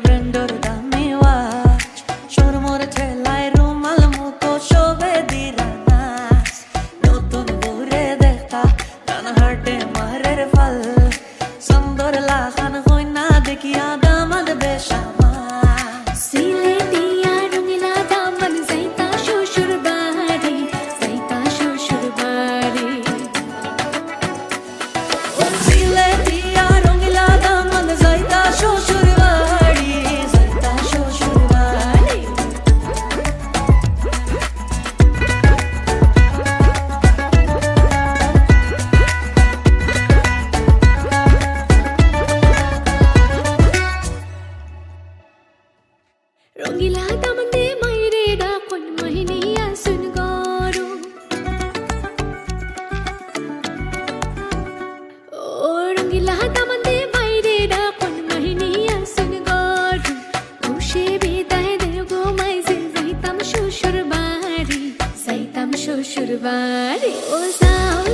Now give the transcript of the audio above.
ব্র্যান্ডর দামি ওয়াচ শোরমোর ঠেলায় রুমাল মুখো শোভে দিরা নাচ নতুন ঘুরে দেখা টান হার্টে মারের ফল সুন্দর লাখান হই না দেখিয়া দামাদ বেশামা সিলেটিয়া রঙিলা দামন যাইতা শ্বশুর বাড়ি যাইতা শ্বশুর বাড়ি ও সিলেটিয়া রঙিলা দামন যাইতা শ্বশুর বাড়ি যাইতা শ্বশুর বাড়ি রঙিলা দামনে মাইরে ডাকন মাহিনিয়া সুন গরু ও রঙিলা দামনে মাইরে ডাকন মাহিনিয়া সুন গরু খুশি বিদায় দেও গো মাইজে যাইতাম শ্বশুর বাড়ি ও যাও